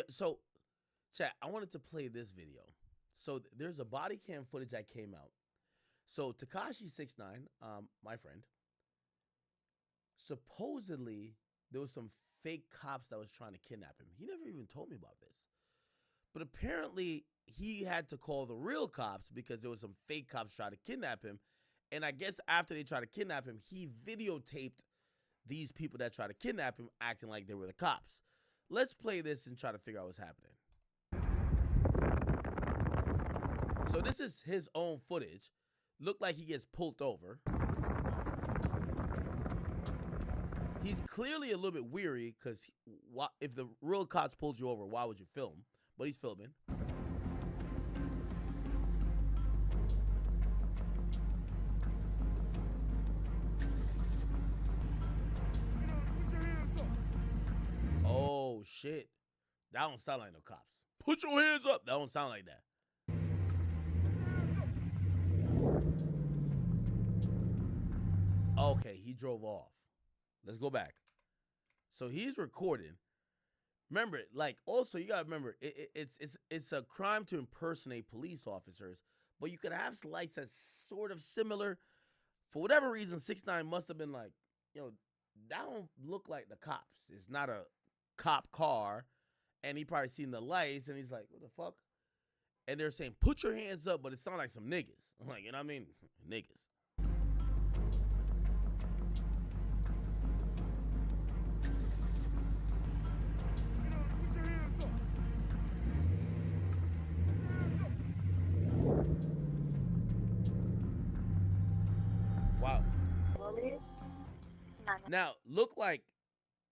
So chat, I wanted to play this video. So there's a body cam footage that came out. So Tekashi 6ix9ine, my friend, supposedly there was some fake cops that was trying to kidnap him. He never even told me about this. But apparently he had to call the real cops because there was some fake cops trying to kidnap him. And I guess after they tried to kidnap him, he videotaped these people that tried to kidnap him acting like they were the cops. Let's play this and try to figure out what's happening. So this is his own footage. Looked like he gets pulled over. He's clearly a little bit weary because if the real cops pulled you over, why would you film? But he's filming. Oh, shit. That don't sound like no cops. Put your hands up. That don't sound like that. Okay, he drove off. Let's go back. So he's recording. Remember, like, also you gotta remember, it's a crime to impersonate police officers, but you could have lights that's sort of similar. For whatever reason, 6ix9ine must have been like, that don't look like the cops. It's not a cop car, and he probably seen the lights, and he's like, what the fuck? And they're saying, put your hands up, but it sounds like some niggas. I'm like, you know what I mean? Niggas. Wow. Now, look like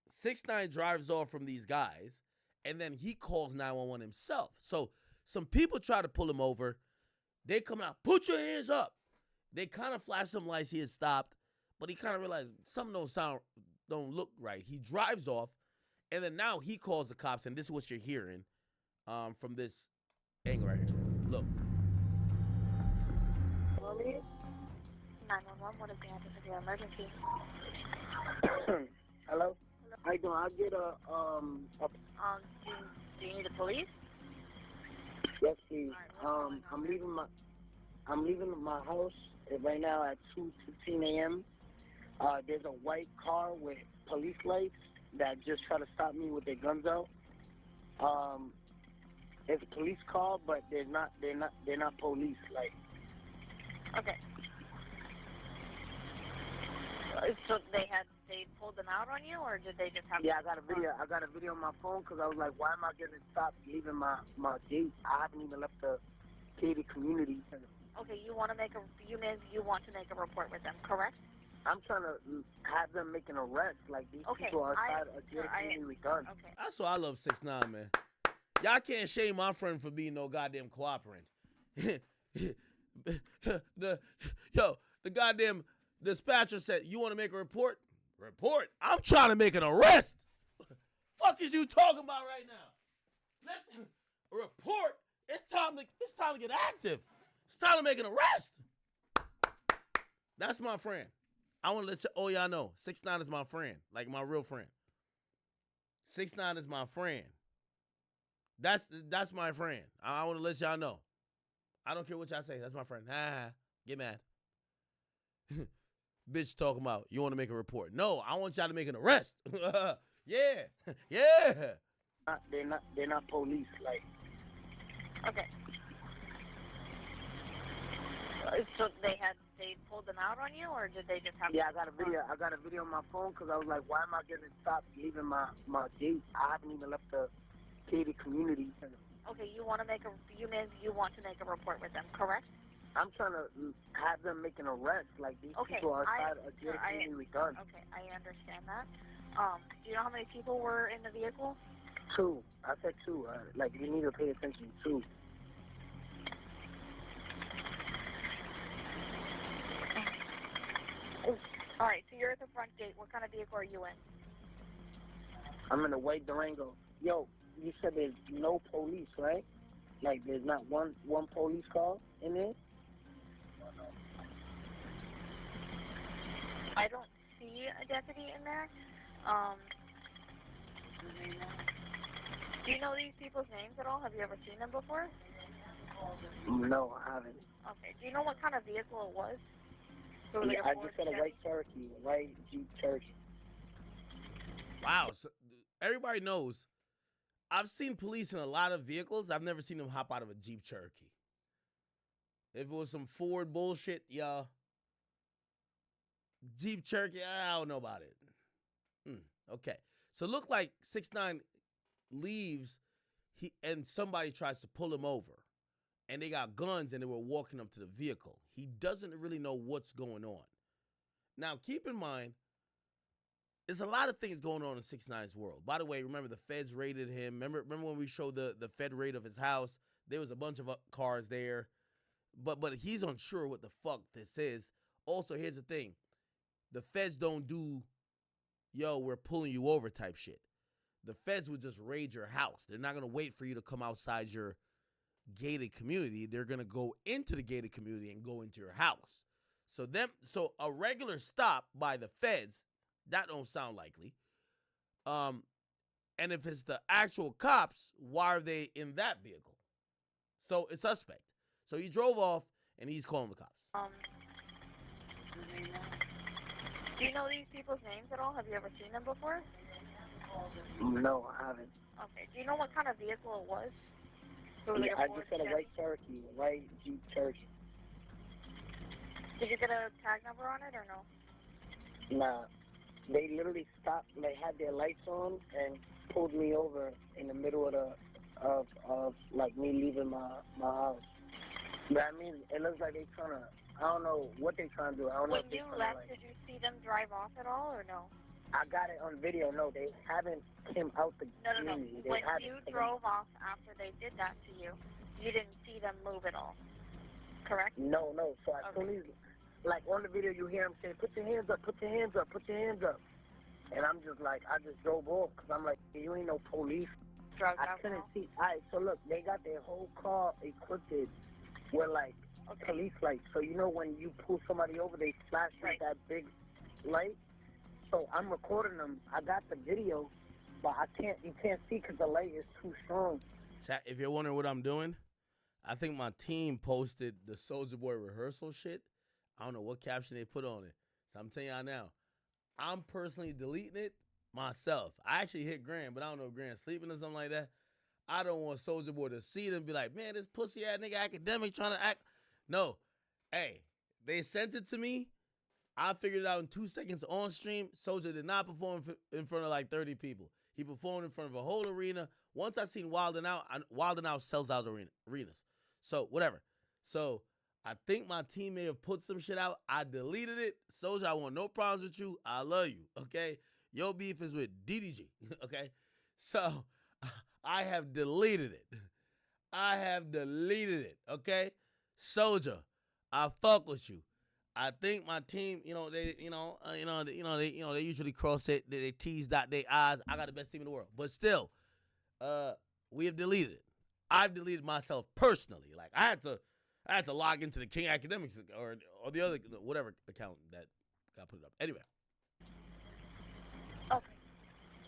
6ix9ine drives off from these guys, and then he calls 911 himself. So some people try to pull him over. They come out, put your hands up. They kind of flash some lights. He had stopped, but he kind of realized something don't look right. He drives off, and then now he calls the cops, and this is what you're hearing from this angle right here. Look. 911, what is the address of your emergency? Hello? How you doing? I get Do you need the police? yes, please. Alright, I'm leaving my house right now at 2:15 a.m. There's a white car with police lights that just try to stop me with their guns out. It's a police car, but they're not police. Like, Okay. So they pulled them out on you, or did they just have? yeah, I got a video on my phone because I was like, why am I getting stopped leaving my gate? I haven't even left the gated community. Okay, you want to make a report with them, correct? I'm trying to have them make an arrest. Like, these people are outside a gated community with guns. Okay. That's why I love 6ix9ine, man. Y'all can't shame my friend for being no goddamn cooperant. The goddamn dispatcher said, you want to make a report? Report? I'm trying to make an arrest. Fuck is you talking about right now? Let's report. It's time to get active. It's time to make an arrest. That's my friend. I want to let y'all know, 6ix9ine is my friend, like my real friend. 6ix9ine is my friend. That's my friend. I want to let y'all know. I don't care what y'all say. That's my friend. Get mad. Bitch talking about you want to make a report. No, I want y'all to make an arrest. Yeah. Yeah. They're not police. Like, Okay. So they pulled them out on you, or did they just have? yeah, I got a video on my phone because I was like, why am I getting stopped leaving my gate? I haven't even left the gated community. Okay, you want to make a report with them, correct? I'm trying to have them make an arrest. Like, these people are outside a gated community with guns. Okay, I understand that. Do you know how many people were in the vehicle? 2. I said 2. Like, you need to pay attention. 2. All right, so you're at the front gate. What kind of vehicle are you in? I'm in a white Durango. Yo, you said there's no police, right? Like, there's not one police car in there? I don't see a deputy in there. Do you know these people's names at all? Have you ever seen them before? No, I haven't. Okay. Do you know what kind of vehicle it was? It was Yeah, like a I Ford just said a Chevy? white Cherokee, a white Jeep Cherokee. Wow. So, everybody knows. I've seen police in a lot of vehicles. I've never seen them hop out of a Jeep Cherokee. If it was some Ford bullshit, y'all. Jeep Cherokee, I don't know about it. Okay. So look like 6ix9ine leaves and somebody tries to pull him over. And they got guns and they were walking up to the vehicle. He doesn't really know what's going on. Now, keep in mind, there's a lot of things going on in 6ix9ine's world. By the way, remember the feds raided him. Remember when we showed the Fed raid of his house? There was a bunch of cars there. But he's unsure what the fuck this is. Also, here's the thing. The feds don't do, yo, we're pulling you over type shit. The feds would just raid your house. They're not going to wait for you to come outside your gated community. They're going to go into the gated community and go into your house. So a regular stop by the feds, that don't sound likely. And if it's the actual cops, why are they in that vehicle? So it's suspect. So he drove off and he's calling the cops. Do you know these people's names at all? Have you ever seen them before? No, I haven't. Okay. Do you know what kind of vehicle it was? It was Yeah, like a I Ford just said a Chevy? white Cherokee, a white Jeep Cherokee. Did you get a tag number on it or no? Nah, they literally stopped. They had their lights on and pulled me over in the middle of like me leaving my house. But I mean, it looks like they trying to. I don't know what they trying to do. I don't know When if they you trying left, to like. did you see them drive off at all or no? I got it on video. No, they haven't came out the No. community. They When haven't. you drove off after they did that to you, you didn't see them move at all, correct? No. So as soon as, like on the video, you hear him say, "Put your hands up, put your hands up, put your hands up," and I'm just like, I just drove off because I'm like, you ain't no police. Drugs, I couldn't see. All right, so look, they got their whole car equipped with like police lights. So you know when you pull somebody over, they flash with that big light. So I'm recording them. I got the video, but you can't see because the light is too strong. Chat, if you're wondering what I'm doing, I think my team posted the Soulja Boy rehearsal shit. I don't know what caption they put on it. So I'm telling y'all now, I'm personally deleting it myself. I actually hit Grant, but I don't know if Grant's sleeping or something like that. I don't want Soulja Boy to see it and be like, man, this pussy ass nigga academic trying to act. No. Hey, they sent it to me. I figured it out in 2 seconds on stream. Soulja did not perform in front of like 30 people. He performed in front of a whole arena. Once I seen Wild 'N Out, Wild 'N Out sells out arenas. So whatever. So I think my team may have put some shit out. I deleted it. Soulja, I want no problems with you. I love you. Okay. Your beef is with DDG. Okay. So I have deleted it. I have deleted it. Okay. Soulja, I fuck with you. I think my team, they usually cross it, they T's dot their I's. I got the best team in the world, but still, we have deleted it. I've deleted myself personally. Like I had to log into the King Akademiks or the other whatever account that got put up. Anyway. Okay.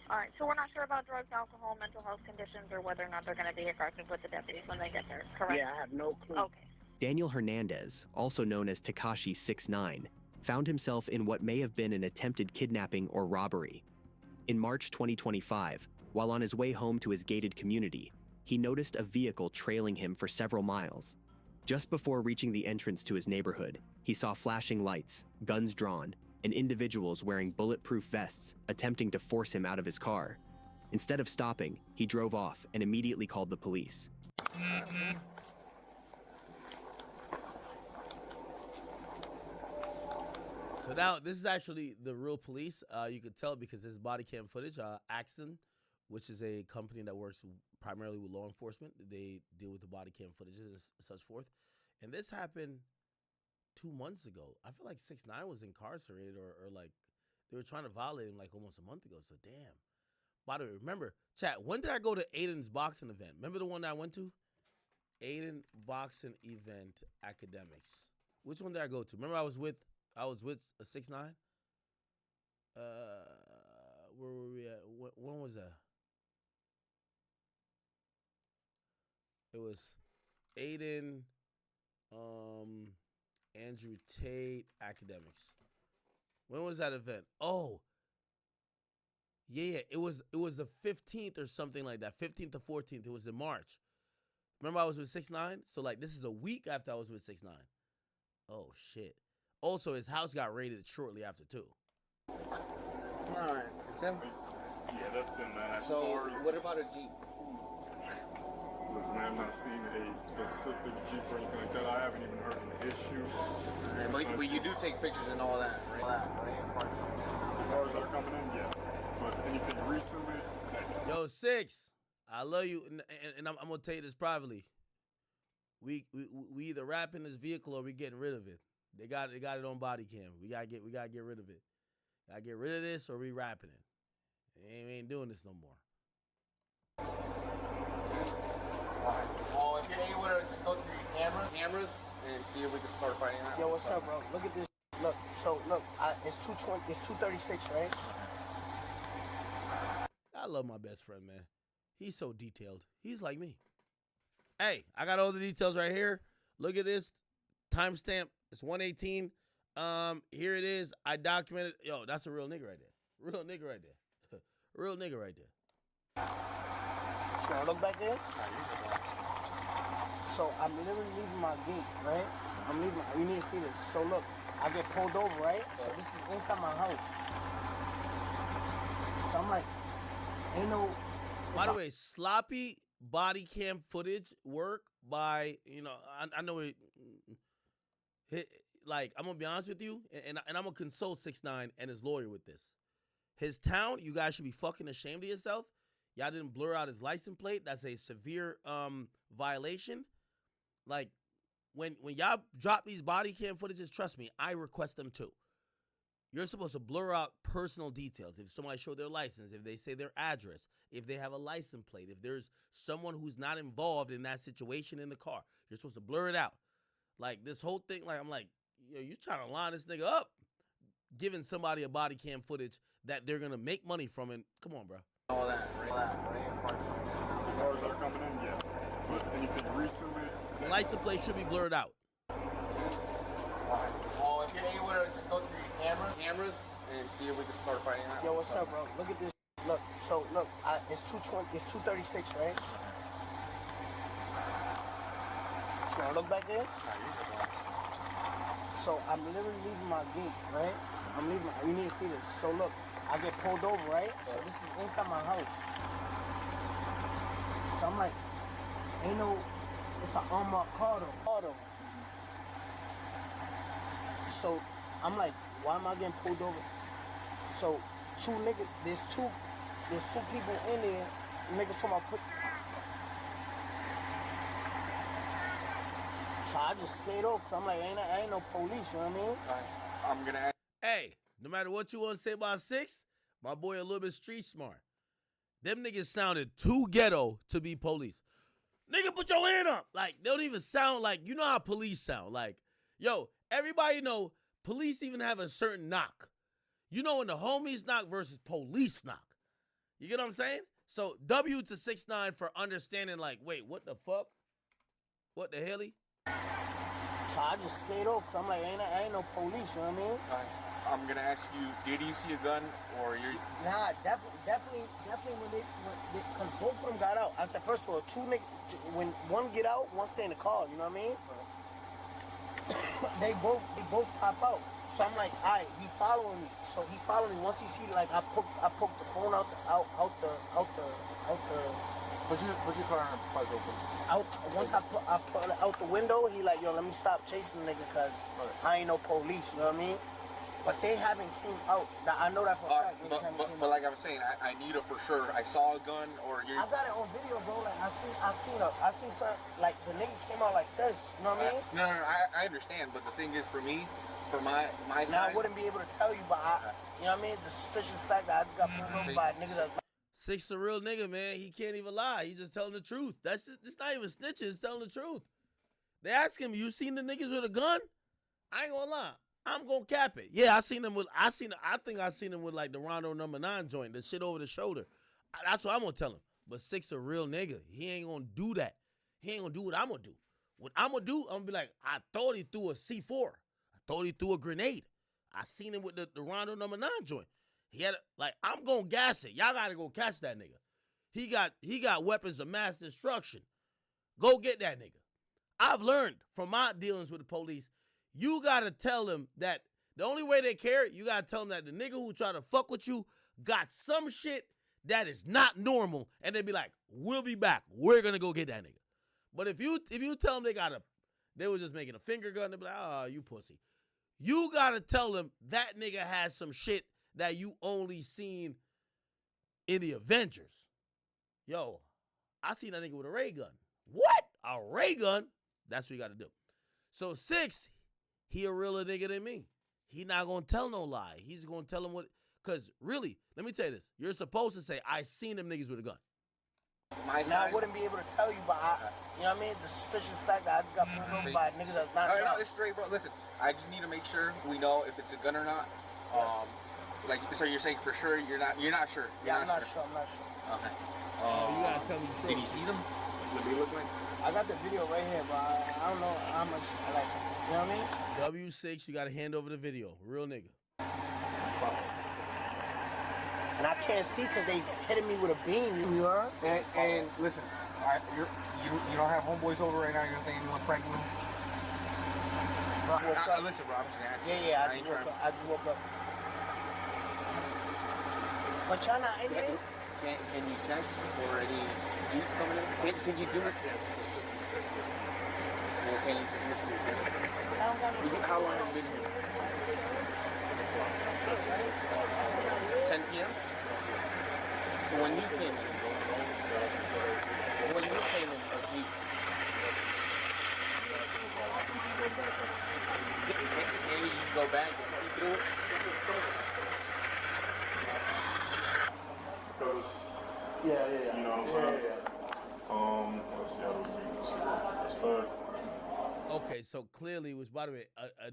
All right. So we're not sure about drugs, alcohol, mental health conditions, or whether or not they're going to be aggressive with the deputies when they get there. Correct? Yeah, I have no clue. Okay. Daniel Hernandez, also known as Tekashi 6ix9ine, found himself in what may have been an attempted kidnapping or robbery. In March 2025, while on his way home to his gated community, he noticed a vehicle trailing him for several miles. Just before reaching the entrance to his neighborhood, he saw flashing lights, guns drawn, and individuals wearing bulletproof vests attempting to force him out of his car. Instead of stopping, he drove off and immediately called the police. So now this is actually the real police. You could tell because this body cam footage. Axon, which is a company that works primarily with law enforcement, they deal with the body cam footage and such forth. And this happened 2 months ago. I feel like 6ix9ine was incarcerated or like they were trying to violate him like almost a month ago. So damn. By the way, remember, chat, when did I go to Aiden's boxing event? Remember the one that I went to? Aiden boxing event Akademiks. Which one did I go to? Remember I was with 6ix9ine. Where were we at? When was that? It was Aiden, Andrew Tate, Academics. When was that event? Oh, yeah. It was the 15th or something like that. 15th to 14th. It was in March. Remember I was with 6ix9ine? So like this is a week after I was with 6ix9ine. Oh shit. Also, his house got raided shortly after too. Alright, it's him? Yeah, that's him, man. As So, far as what this- about a Jeep? Listen, man, I'm not seeing a specific Jeep or anything like that. I haven't even heard an issue. But you do take pictures and all that, right? Cars that are coming in, yeah. But anything recently, Yo, 6, I love you, and I'm gonna tell you this privately. We either wrap in this vehicle or we getting rid of it. They got it on body cam. We gotta get rid of it. Gotta get rid of this or we wrapping it. We ain't doing this no more. Alright. Well, if you're able to just go through your cameras and see if we can start finding out. Yo, what's up, bro? Look at this. Look, so look, it's 220. It's 236, right? I love my best friend, man. He's so detailed. He's like me. Hey, I got all the details right here. Look at this. Timestamp. It's 118. Here it is. I documented. Yo, that's a real nigga right there. Real nigga right there. Real nigga right there. So I look back there. So I'm literally leaving my gate, right? I'm leaving. You need to see this. So look, I get pulled over, right? So this is inside my house. So I'm like, ain't no. By the way, sloppy body cam footage work by, I know it, like, I'm going to be honest with you, and I'm going to consult 6ix9ine and his lawyer with this. His town, you guys should be fucking ashamed of yourself. Y'all didn't blur out his license plate. That's a severe violation. Like, when y'all drop these body cam footages, trust me, I request them too. You're supposed to blur out personal details. If somebody showed their license, if they say their address, if they have a license plate, if there's someone who's not involved in that situation in the car, you're supposed to blur it out. Like, this whole thing, like, I'm like, yo, you trying to line this nigga up, giving somebody a body cam footage that they're going to make money from. And come on, bro. All that, right? cars that are coming in, yeah. But anything recently, The license plate should be blurred out. Alright. Well, if you're able to just go through your cameras and see if we can start finding out. Yo, what's up, bro? Look at this. Look, so look, it's 220. It's 236, right? So I look back there. So I'm literally leaving my gate, right? I'm leaving. You need to see this. So look, I get pulled over, right? So this is inside my house. So I'm like, ain't no. It's an unmarked car though. So I'm like, why am I getting pulled over? So there's two people in there. Niggas told me I put. So I just stayed off because I'm like, ain't no police, you know what I mean? I'm gonna ask. Hey, no matter what you want to say about 6, my boy a little bit street smart. Them niggas sounded too ghetto to be police. Nigga, put your hand up. Like, they don't even sound like, you know how police sound. Like, yo, everybody know police even have a certain knock. You know when the homies knock versus police knock. You get what I'm saying? So, W to 6ix9ine for understanding, like, wait, what the fuck? What the helly? So I just stayed off because I'm like, ain't no police, you know what I mean? I'm gonna ask you, did you see a gun or you're... Nah, definitely when because both of them got out. I said, first of all, when one get out, one stay in the car, you know what I mean? They both pop out. So I'm like, all right, he following me. So he following me. Once he see, like, I poked the phone out the Put your car on the puzzle, please. once I put it out the window, he like, yo, let me stop chasing the nigga because I ain't no police, you know what I mean? But they haven't came out. I know that for a fact. But like I was saying, I need it for sure. I saw a gun or you. I got it on video, bro. Like I seen something like the nigga came out like this. You know what I mean? No, I understand. But the thing is, for me, for my Now side. I wouldn't be able to tell you, but you know what I mean? The suspicious fact that I got pulled over by niggas that's 6 a real nigga, man. He can't even lie. He's just telling the truth. It's not even snitching. It's telling the truth. They ask him, you seen the niggas with a gun? I ain't gonna lie. I'm gonna cap it. Yeah, I think I seen him with like the Rondo number 9 joint, the shit over the shoulder. That's what I'm gonna tell him. But 6 a real nigga. He ain't gonna do that. He ain't gonna do what I'm gonna do. What I'm gonna do, I'm gonna be like, I thought he threw a C4. I thought he threw a grenade. I seen him with the Rondo number 9 joint. He had I'm gonna gas it. Y'all gotta go catch that nigga. He got weapons of mass destruction. Go get that nigga. I've learned from my dealings with the police, you gotta tell them that the only way they care, you gotta tell them that the nigga who try to fuck with you got some shit that is not normal, and they be like, we'll be back. We're gonna go get that nigga. But if you tell them they was just making a finger gun, they be like, oh, you pussy. You gotta tell them that nigga has some shit that you only seen in the Avengers. Yo, I seen that nigga with a ray gun. What? A ray gun? That's what you gotta do. So 6, he a realer nigga than me. He not gonna tell no lie. He's gonna tell him what, cause really, let me tell you this. You're supposed to say, I seen them niggas with a gun. Now I wouldn't be able to tell you, but you know what I mean? The suspicious fact that I just got pulled over by niggas that's not no, it's straight, bro. Listen, I just need to make sure we know if it's a gun or not. Like, so you're saying for sure you're not sure? I'm not sure. Okay. You gotta tell me the truth. Did you see them? What they look like? I got the video right here, but I don't know how much I like. You know what I mean? W6, you gotta hand over the video. Real nigga. And I can't see because they hitting me with a beam. You heard? And listen, you don't have homeboys over right now. You're saying you want to prank them? Listen, bro, I'm just asking. Yeah, I just woke up. But y'all not in here? Can you check for any Jeeps coming in? Can you do it? Well, can you? How long has it been here? 10 p.m. So when you came in, a Jeep. Maybe you go back and see through it. Because it's, Yeah. you know what I'm saying? Let's see how we do this. Okay, so clearly, which by the way,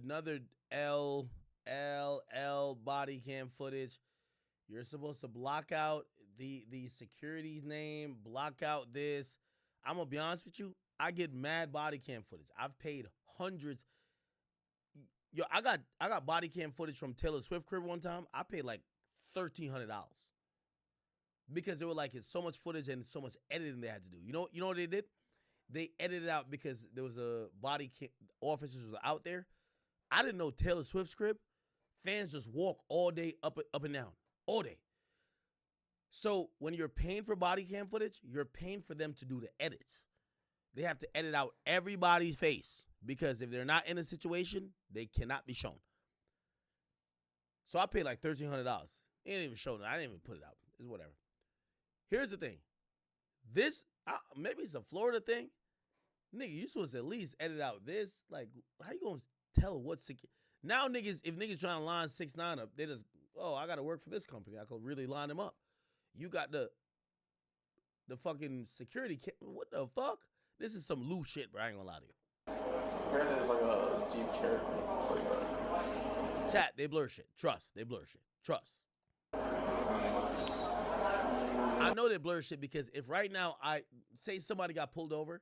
another L body cam footage. You're supposed to block out the security's name, block out this. I'm gonna be honest with you. I get mad body cam footage. I've paid hundreds. Yo, I got body cam footage from Taylor Swift crib one time. I paid like $1,300 because they were like, it's so much footage and so much editing they had to do. You know what they did? They edited out because there was a body cam, officers was out there. I didn't know Taylor Swift's crib. Fans just walk all day up and down, all day. So when you're paying for body cam footage, you're paying for them to do the edits. They have to edit out everybody's face because if they're not in a situation, they cannot be shown. So I paid like $1,300. It ain't even shown. I didn't even put it out. It's whatever. Here's the thing. This, maybe it's a Florida thing. Nigga, you supposed to at least edit out this. Like, how you gonna tell what's secure? Now niggas, if niggas trying to line 6ix9ine up, they just, oh, I gotta work for this company. I could really line them up. You got the fucking security. What the fuck? This is some loose shit, bro. I ain't gonna lie to you. Apparently it's like a Jeep Cherokee. Chat, they blur shit. Trust, they blur shit. Trust. I know they blur shit because if right now I say somebody got pulled over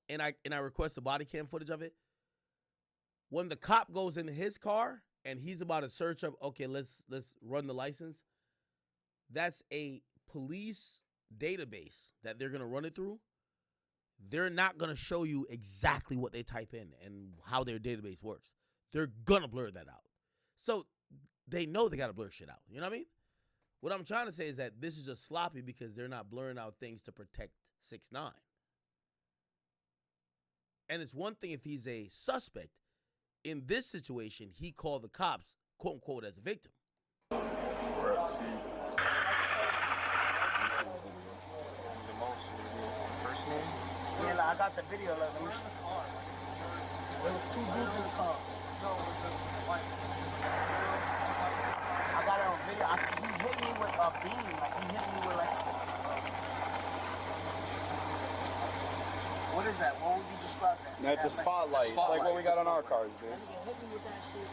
and I request the body cam footage of it, when the cop goes into his car and he's about to search up, okay, let's run the license. That's a police database that they're gonna run it through. They're not gonna show you exactly what they type in and how their database works. They're gonna blur that out. So they know they gotta blur shit out. You know what I mean? What I'm trying to say is that this is just sloppy because they're not blurring out things to protect 6ix9ine. And it's one thing if he's a suspect. In this situation, he called the cops, quote unquote, as a victim. Yeah, like, I got the video. Like, there was 2 dudes in the car. I got it on video. He hit me with a beam. Like, he hit me with, like... What is that? What would you describe that? That's a spotlight. Like what we got on our cars, dude. That nigga hit me with that shit.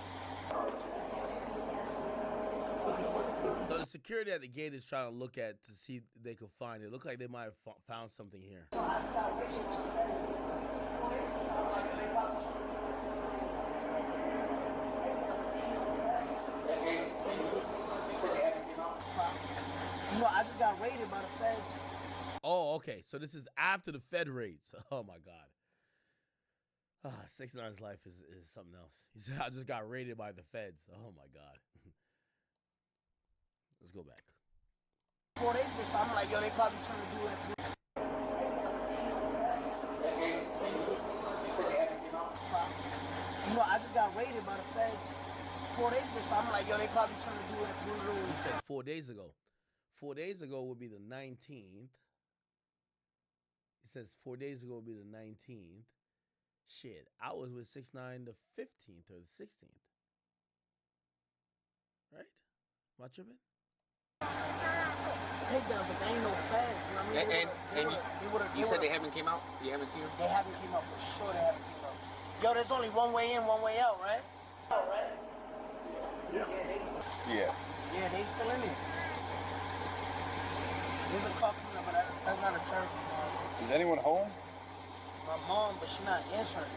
So the security at the gate is trying to look at to see if they could find it. Look like they might have found something here. You know, I just got raided by the feds. Oh, okay. So this is after the Fed raids. Oh my God. 6ix9ine's life is something else. He said, I just got raided by the feds. Oh my God. Let's go back. 4 days ago, so I'm like, yo, they probably trying to do it. You know, I just got raided by the feds 4 days ago, so I'm like, yo, they probably trying to do it. He said 4 days ago. 4 days ago would be the 19th. He says 4 days ago would be the 19th. Shit, I was with 6ix9ine the 15th or the 16th. Right? Am I tripping? Takedown, but they ain't no feds. You know what I mean? And you said they haven't came out? You haven't seen them? They haven't came out for sure. They haven't came out. Yo, there's only one way in, one way out, right? Yeah. Yeah, they still in there. There's a car coming up, but that's not a church. Is anyone home? My mom, but she's not answering.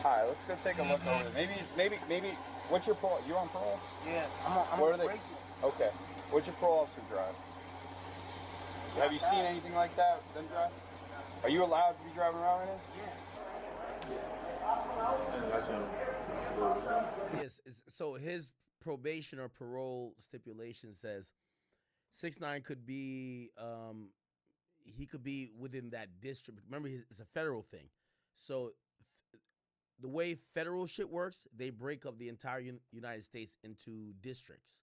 All right, let's go take a look over there. Maybe. What's your parole? You on parole? Yeah, I'm Where on are they? bracelet. Okay. What's your parole officer drive? Have you seen anything like that? Them drive? Are you allowed to be driving around in it? Yes. So his probation or parole stipulation says 6ix9ine could be he could be within that district. Remember, it's a federal thing. So the way federal shit works, they break up the entire United States into districts.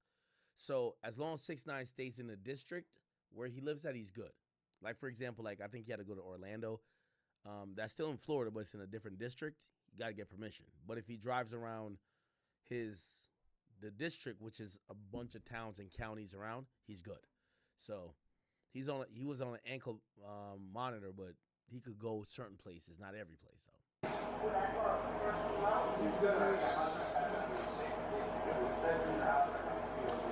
So as long as 6ix9ine stays in the district where he lives at, he's good. Like, for example, like I think he had to go to Orlando. That's still in Florida, but it's in a different district. You got to get permission. But if he drives around the district, which is a bunch of towns and counties around, he's good. So he was on an ankle monitor, but he could go certain places, not every place. So.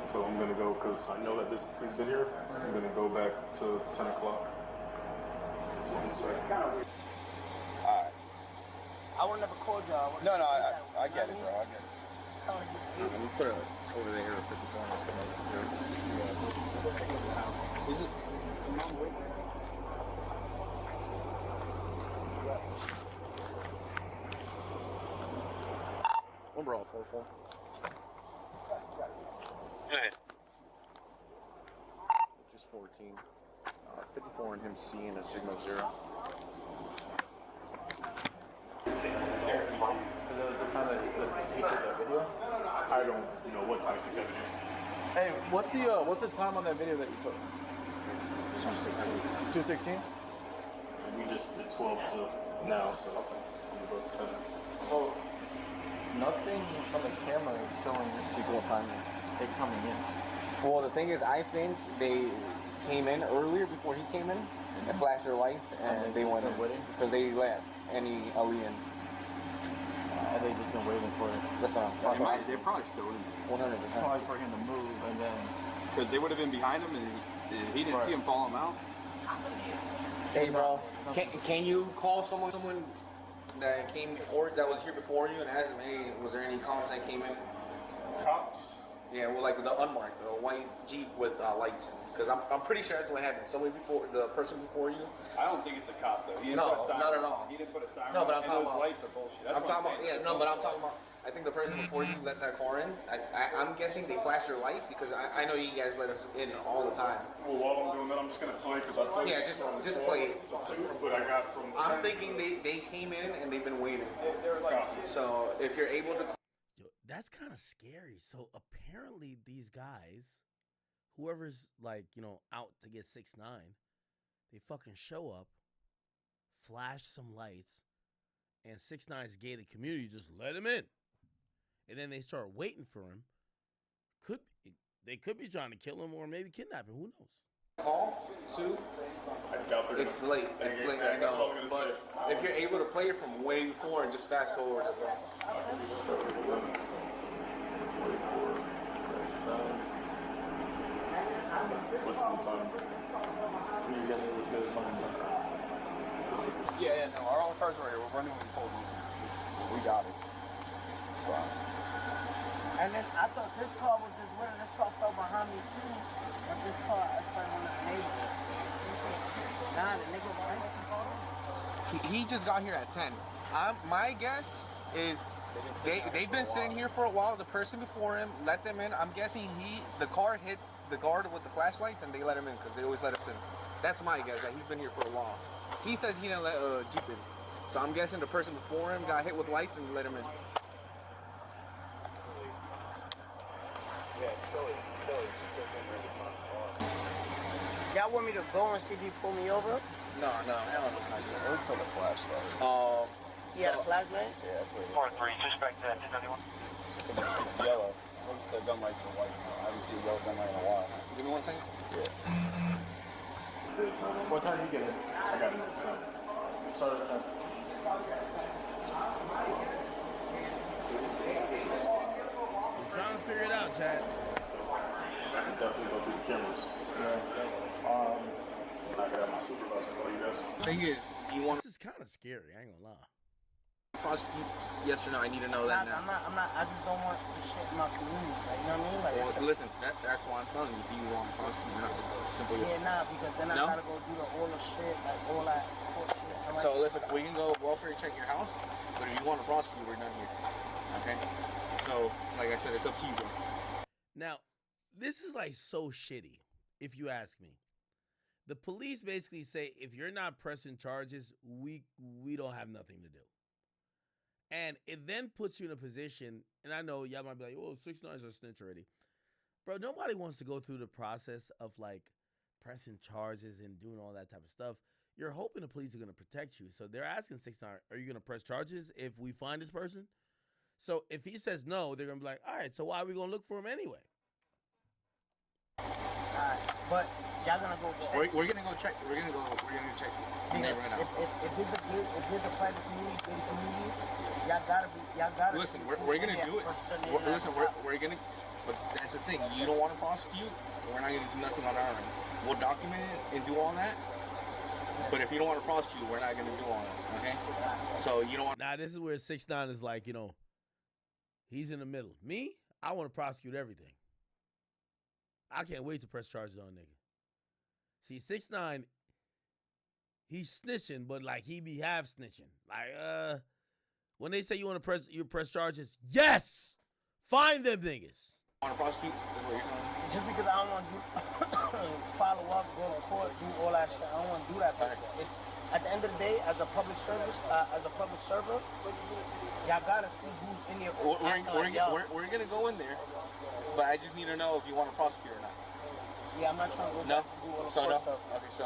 So I'm gonna go because I know that he's been here. I'm gonna go back to 10 o'clock. Alright. I would never called y'all. No, I get it, bro. I get it. Let me put it over there at 54. Is it? Overall, 4-4. Hey. Just 14. 54 and him C and a signal 0. The time that he took that video? I don't know what time to get here. Hey, what's the time on that video that you took? 2:16. We just did 12 to now, so I'm gonna go 10. So nothing from the camera is showing sequel time they coming in. Well, the thing is, I think they came in earlier before he came in and flashed their lights, and they went in because they let any Ali in. And they just been waiting for it. That's what I'm talking about. They're probably still in. 100%. Probably for him to move, and then Because they would have been behind him, and he didn't see him follow him out. Hey, bro. can you call someone that came before, that was here before you, and ask them, hey, was there any cops that came in? Cops? Yeah, well, like the unmarked, the white Jeep with lights. Because I'm pretty sure that's what happened. Somebody before, the person before you. I don't think it's a cop, though. He didn't No, put a siren not at on. all. He didn't put a siren No, but on, I'm talking those about- lights are bullshit. That's I'm what talking about, saying. yeah, no, but I'm talking about, I think the person before you let that car in, I'm guessing they flashed their lights because I know you guys let us in all the time. Well, while I'm doing that, I'm just going to play because I played Yeah, just play it. to 2, but I got from 10 I'm thinking they came in and they've been waiting. Copy. So if you're able to. Yo, that's kind of scary. So apparently these guys, whoever's like, out to get 6ix9ine, they fucking show up, flash some lights, and 6ix9ine's gated community just let him in. And then they start waiting for him. They could be trying to kill him or maybe kidnap him. Who knows? Call to. I doubt they're It's late. It's late. I That's what know. I was going to But if you're able to play it from way before and just fast forward. Yeah, no, our own cars are right here. We're running when we told you. We got it. It's fine. And then I thought this car was just winning. This car fell behind me too. But this car, I found one of the neighbors. Nah, the nigga behind me. He just got here at 10. My guess is they've been sitting here for a while. The person before him let them in. I'm guessing the car hit the guard with the flashlights and they let him in because they always let us in. That's my guess, that he's been here for a while. He says he didn't let Jeep in. So I'm guessing the person before him got hit with lights and let him in. Yeah, it's still Y'all want me to go and see if he pull me over? No, hell no. It looks like a flashlight. He had a flashlight? Yeah, that's what it is. 4-3, suspect 1091. It's yellow. Looks the gun lights are white. I haven't seen a yellow gun light in a while. Give me 1 second. Yeah. What time did you get in? I got it at 10. Started at 10. I'm trying to figure it out, Chad. I can definitely go through the cameras. I could have my supervisor call you guys. Thing is, you want This is kind of scary. I ain't gonna lie. to prosecute? Yes or no? I need to know that now. I'm not, I just don't want this shit in my community. Like, you know what I mean? Like, Well, listen, that's why I'm telling you. Do you want to prosecute? Not simple. yeah, nah, because then No? I gotta go do all the shit, like all that court shit. I'm like, So listen, we can go welfare check your house, but if you want to prosecute, we're done here. Okay? So, like I said, it's up to you, bro. Now, this is like so shitty, if you ask me. The police basically say if you're not pressing charges, we don't have nothing to do. And it then puts you in a position, and I know y'all might be like, oh, 6ix9ine's a snitch already. Bro, nobody wants to go through the process of like pressing charges and doing all that type of stuff. You're hoping the police are going to protect you. So they're asking 6ix9ine, are you going to press charges if we find this person? So if he says no, they're going to be like, all right, so why are we going to look for him anyway? alright, but y'all gonna go check. We're gonna go check. We're gonna check. Because Right now. if it's a private community, good community, y'all gotta. Listen, we're gonna do it. We're gonna. But that's the thing. You don't want to prosecute. We're not gonna do nothing on our end. We'll document it and do all that. But if you don't want to prosecute, we're not gonna do all that. Okay? So you don't want. Now, this is where 6ix9ine is like, he's in the middle. Me, I want to prosecute everything. I can't wait to press charges on nigga. See, 6ix9ine, he's snitching, but like he be half snitching. Like, when they say you want to press charges, yes, find them niggas. Want to prosecute? That's what you're telling me? Just because I don't want to follow up, go to court, do all that shit, I don't want to do that. But at the end of the day, as a public server, y'all gotta see who's in there. We're gonna go in there, but I just need to know if you want to prosecute or not. Yeah, I'm not trying to go No? back and do all the So court no? stuff. Okay, so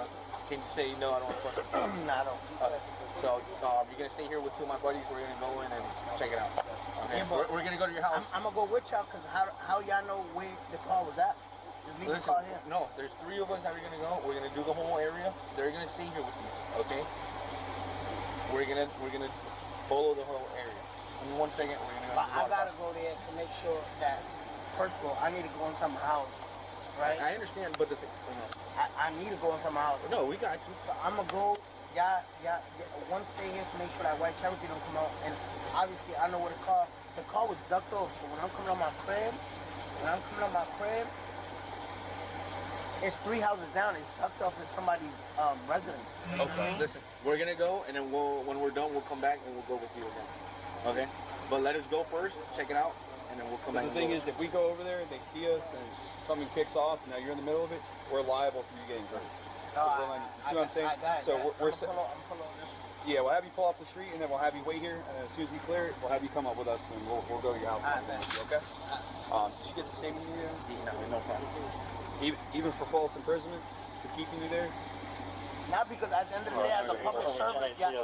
can you say no, I don't want to prosecute? Nah, I don't. Okay. So you're gonna stay here with two of my buddies. We're gonna go in and check it out. Okay. Yeah, but we're gonna go to your house. I'm gonna go with y'all because how y'all know where the car was at? Just leave Listen, the car here. no, there's 3 of us that are gonna go. We're gonna do the whole area. They're gonna stay here with you. Okay. We're gonna follow the whole area. In 1 second, we're gonna go. But I gotta go there to make sure that first of all, I need to go in some house, right? I understand, but the thing. I need to go in some house. No, we got you. So I'm gonna go. Y'all, one stay here to make sure that white Cherokee don't come out. And obviously, I know where the car was ducked off. So when I'm coming on my crib, it's 3 houses down. It's ducked off in somebody's residence. Okay. Listen, we're gonna go, and then when we're done, we'll come back and we'll go with you again. Okay. But let us go first, check it out, and then we'll come back. The thing is, if we go over there, they see us, and something kicks off, now you're in the middle of it, we're liable for you getting hurt. You see what I'm saying? So we're yeah, we'll have you pull off the street, and then we'll have you wait here, and then as soon as we clear it, we'll have you come up with us, and we'll go to your house. Okay? Did you get the same email? No problem. Even for false imprisonment, for keeping you there? Not because at the end of the day, as a public servant, I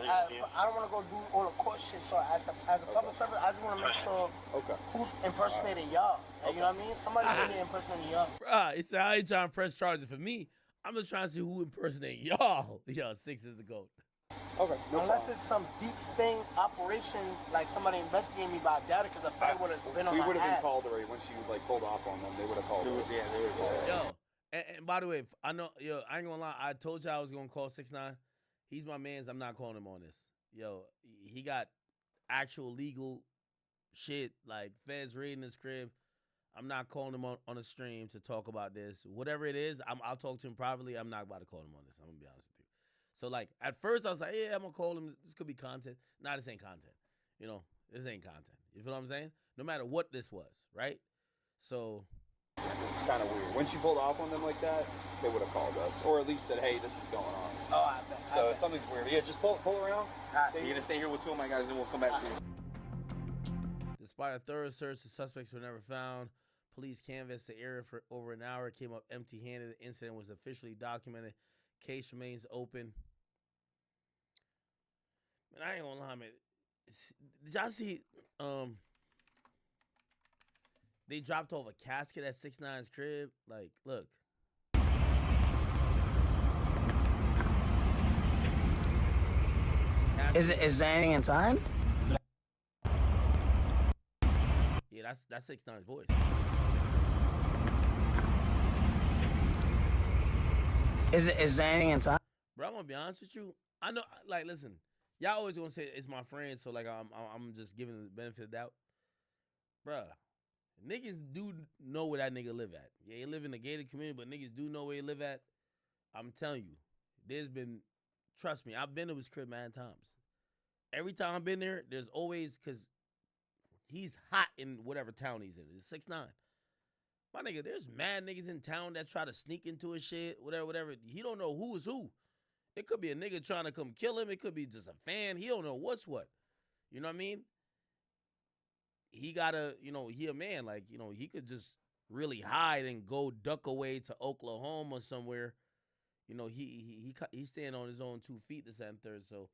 don't want to go do all the court shit. So as a public servant, I just want to make sure who's impersonating y'all. You know what I mean? Somebody really impersonating y'all. Bruh, it's how you trying to press charges for me. I'm just trying to see who impersonating y'all. Yo, 6 is the GOAT. Okay. No Unless problem. it's some deep sting operation, like somebody investigating me, but I doubt it because the fight would have been on We my would have ass. been called already once you like pulled off on them. They would have called us. Yeah, they would have called. Yo, and by the way, I know, yo, I ain't gonna lie. I told you I was gonna call 6ix9ine. He's my man's. I'm not calling him on this. Yo, he got actual legal shit, like feds raiding his crib. I'm not calling him on a stream to talk about this. Whatever it is, I'll talk to him privately. I'm not about to call him on this. I'm gonna be honest with you. So like at first I was like, yeah, I'm gonna call him. This could be content. Nah, this ain't content. You know, this ain't content. You feel what I'm saying? No matter what this was, right? So It's kind of weird. Once you pulled off on them like that, they would have called us, or at least said, "Hey, this is going on." Oh, I bet. So something's weird. Yeah, just pull around. You're gonna stay here with two of my guys, and we'll come back to you. despite a thorough search, the suspects were never found. Police canvassed the area for over an hour, came up empty-handed. The incident was officially documented. Case remains open. Man, I ain't gonna lie, man. Did y'all see? They dropped off a casket at 6ix9ine's crib. Like, look. Is there anything in time? Yeah, that's 6ix9ine's voice. Is there anything in time? Bro, I'm gonna be honest with you. I know, like, listen, y'all always gonna say it's my friend, so like I'm just giving the benefit of the doubt. Bruh, niggas do know where that nigga live at. Yeah, he live in a gated community, but niggas do know where he live at. I'm telling you, there's been, trust me, I've been to his crib mad times. Every time I've been there, there's always, cause he's hot in whatever town he's in. It's 6ix9ine. My nigga, there's mad niggas in town that try to sneak into his shit, whatever. He don't know who is who. It could be a nigga trying to come kill him. It could be just a fan. He don't know what's what. You know what I mean? He gotta, he a man. Like, he could just really hide and go duck away to Oklahoma somewhere. He's staying on his own 2 feet this and third. So,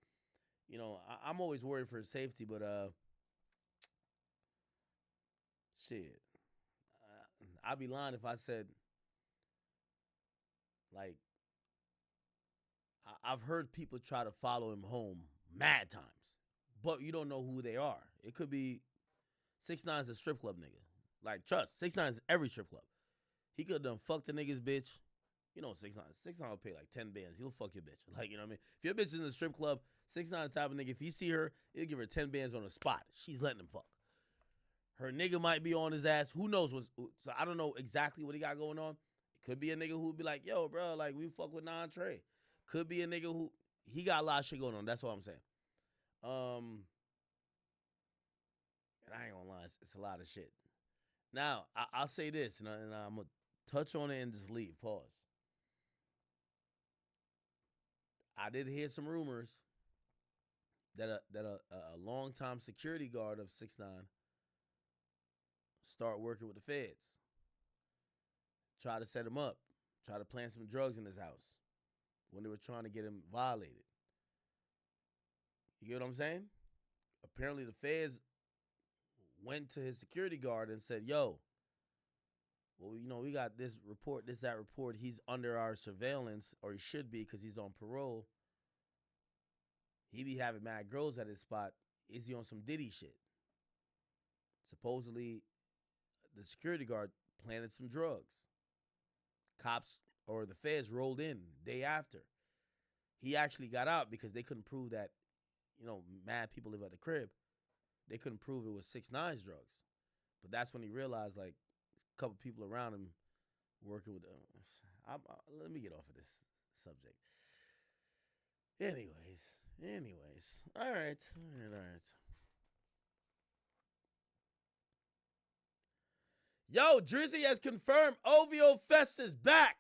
I'm always worried for his safety, but shit. I'd be lying if I said, like, I've heard people try to follow him home mad times, but you don't know who they are. It could be 6ix9ine's a strip club nigga. Like, trust, 6ix9ine's every strip club. He could have done fucked the nigga's bitch. 6ix9ine. 6ix9ine will pay like 10 bands. He'll fuck your bitch. Like, you know what I mean? If your bitch is in the strip club, 6ix9ine the type of nigga, if he see her, he'll give her 10 bands on the spot. She's letting him fuck. Her nigga might be on his ass. Who knows what's, so I don't know exactly what he got going on. It could be a nigga who'd be like, yo, bro, like, we fuck with non-Trey. Could be a nigga who, he got a lot of shit going on. That's all I'm saying. And I ain't gonna lie, it's a lot of shit. Now, I'll say this, and I'm gonna touch on it and just leave. Pause. I did hear some rumors that a longtime security guard of 6ix9ine start working with the feds. Try to set him up. Try to plant some drugs in his house when they were trying to get him violated. You get what I'm saying? Apparently the feds went to his security guard and said, yo, well, we got this report, that report. He's under our surveillance, or he should be because he's on parole. He be having mad girls at his spot. Is he on some Diddy shit? Supposedly, the security guard planted some drugs. Cops or the feds rolled in day after. He actually got out because they couldn't prove that, mad people live at the crib. They couldn't prove it was 6ix9ine's drugs. But that's when he realized, like, a couple people around him working with let me get off of this subject. Anyways. All right. Yo, Drizzy has confirmed OVO Fest is back.